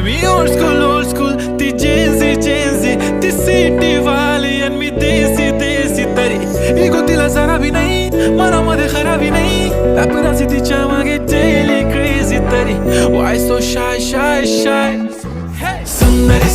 मी old school ती Gen Z ती city वाली आणि मी देसी तरी इगो तिला जरा भी नाही मनामध्ये खराबी नाही पॅपराझी तिच्या मागे डेली क्रेझी तरी वाय सो शाय सुंदरी